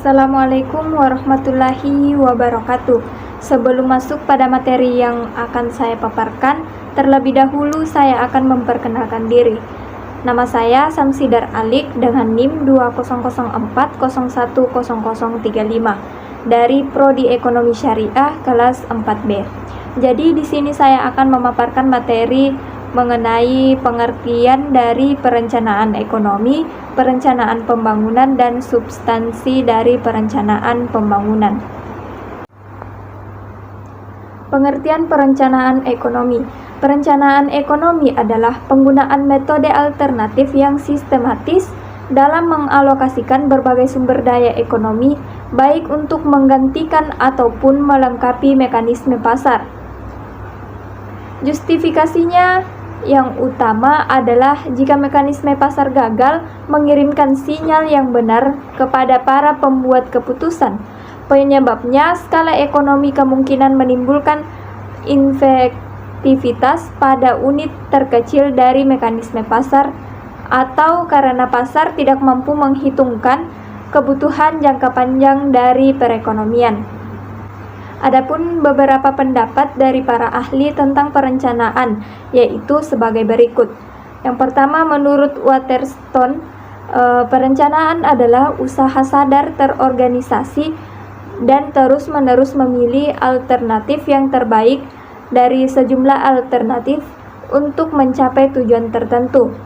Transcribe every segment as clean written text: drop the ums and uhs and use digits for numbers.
Assalamualaikum warahmatullahi wabarakatuh. Sebelum masuk pada materi yang akan saya paparkan, terlebih dahulu saya akan memperkenalkan diri. Nama saya Samsidar Alik dengan NIM 2004010035 dari Prodi Ekonomi Syariah kelas 4B. Jadi di sini saya akan memaparkan materi mengenai pengertian dari perencanaan ekonomi, perencanaan pembangunan, dan substansi dari perencanaan pembangunan. Pengertian perencanaan ekonomi. Perencanaan ekonomi adalah penggunaan metode alternatif yang sistematis dalam mengalokasikan berbagai sumber daya ekonomi, baik untuk menggantikan ataupun melengkapi mekanisme pasar. Justifikasinya yang utama adalah jika mekanisme pasar gagal mengirimkan sinyal yang benar kepada para pembuat keputusan. Penyebabnya, skala ekonomi kemungkinan menimbulkan efektivitas pada unit terkecil dari mekanisme pasar, atau karena pasar tidak mampu menghitungkan kebutuhan jangka panjang dari perekonomian. Adapun beberapa pendapat dari para ahli tentang perencanaan, yaitu sebagai berikut. Yang pertama, menurut Waterstone, perencanaan adalah usaha sadar terorganisasi dan terus-menerus memilih alternatif yang terbaik dari sejumlah alternatif untuk mencapai tujuan tertentu.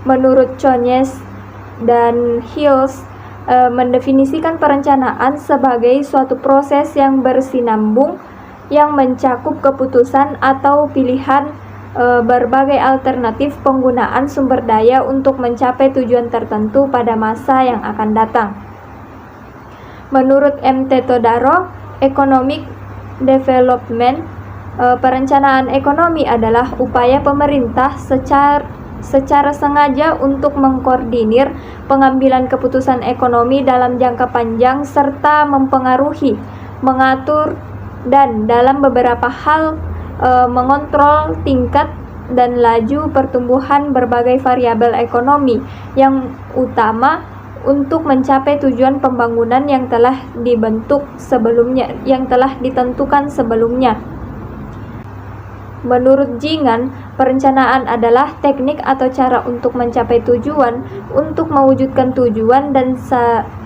Menurut Conyes dan Hills, mendefinisikan perencanaan sebagai suatu proses yang bersinambung yang mencakup keputusan atau pilihan berbagai alternatif penggunaan sumber daya untuk mencapai tujuan tertentu pada masa yang akan datang. Menurut M.T. Todaro, Economic Development, perencanaan ekonomi adalah upaya pemerintah secara sengaja untuk mengkoordinir pengambilan keputusan ekonomi dalam jangka panjang serta mempengaruhi, mengatur, dan dalam beberapa hal mengontrol tingkat dan laju pertumbuhan berbagai variabel ekonomi yang utama untuk mencapai tujuan pembangunan yang telah ditentukan sebelumnya. Menurut Jingan, perencanaan adalah teknik atau cara untuk mencapai tujuan. Untuk mewujudkan tujuan dan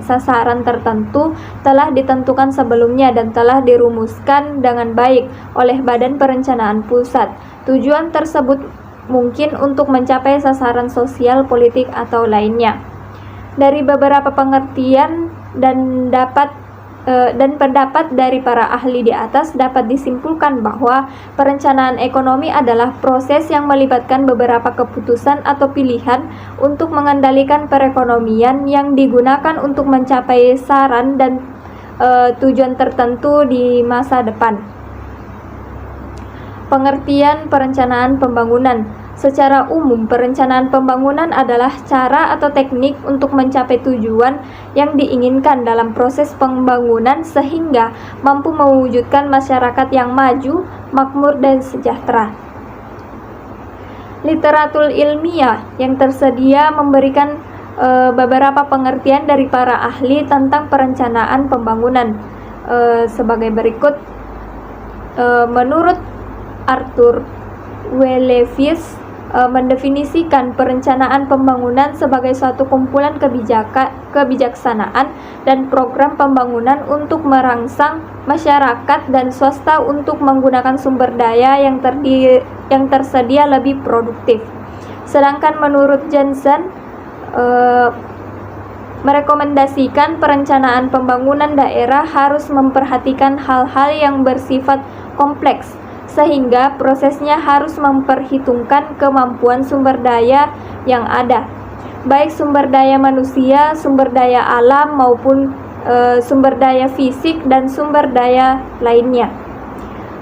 sasaran tertentu telah ditentukan sebelumnya dan telah dirumuskan dengan baik oleh Badan Perencanaan Pusat. Tujuan tersebut mungkin untuk mencapai sasaran sosial, politik, atau lainnya. Dari beberapa pengertian dan pendapat dari para ahli di atas dapat disimpulkan bahwa perencanaan ekonomi adalah proses yang melibatkan beberapa keputusan atau pilihan untuk mengendalikan perekonomian yang digunakan untuk mencapai sasaran dan tujuan tertentu di masa depan. Pengertian perencanaan pembangunan. Secara umum, perencanaan pembangunan adalah cara atau teknik untuk mencapai tujuan yang diinginkan dalam proses pembangunan sehingga mampu mewujudkan masyarakat yang maju, makmur, dan sejahtera. Literatur ilmiah yang tersedia memberikan beberapa pengertian dari para ahli tentang perencanaan pembangunan sebagai berikut. Menurut Arthur W. Leavitt, mendefinisikan perencanaan pembangunan sebagai suatu kumpulan kebijaksanaan dan program pembangunan untuk merangsang masyarakat dan swasta untuk menggunakan sumber daya yang tersedia lebih produktif. Sedangkan menurut Jensen, merekomendasikan perencanaan pembangunan daerah harus memperhatikan hal-hal yang bersifat kompleks, sehingga prosesnya harus memperhitungkan kemampuan sumber daya yang ada, baik sumber daya manusia, sumber daya alam, maupun sumber daya fisik dan sumber daya lainnya.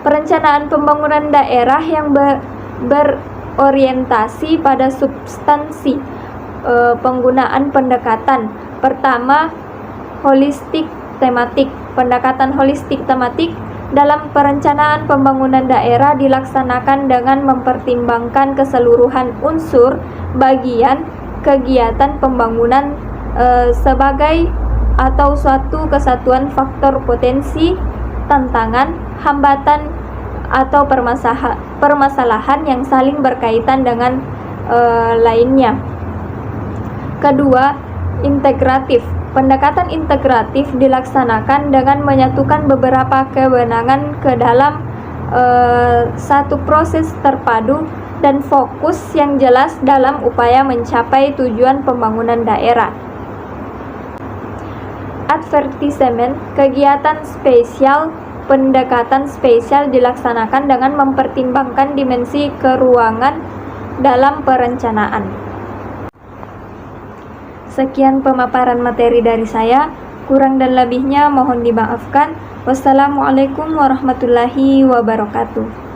Perencanaan pembangunan daerah yang berorientasi pada substansi penggunaan pendekatan. Pertama, holistik tematik. Pendekatan holistik tematik dalam perencanaan pembangunan daerah dilaksanakan dengan mempertimbangkan keseluruhan unsur bagian kegiatan pembangunan sebagai atau suatu kesatuan faktor potensi, tantangan, hambatan, atau permasalahan yang saling berkaitan dengan lainnya. Kedua, integratif. Pendekatan integratif dilaksanakan dengan menyatukan beberapa kewenangan ke dalam satu proses terpadu dan fokus yang jelas dalam upaya mencapai tujuan pembangunan daerah. Advertisement, kegiatan spesial. Pendekatan spesial dilaksanakan dengan mempertimbangkan dimensi keuangan dalam perencanaan. Sekian pemaparan materi dari saya, kurang dan lebihnya mohon dimaafkan. Wassalamualaikum warahmatullahi wabarakatuh.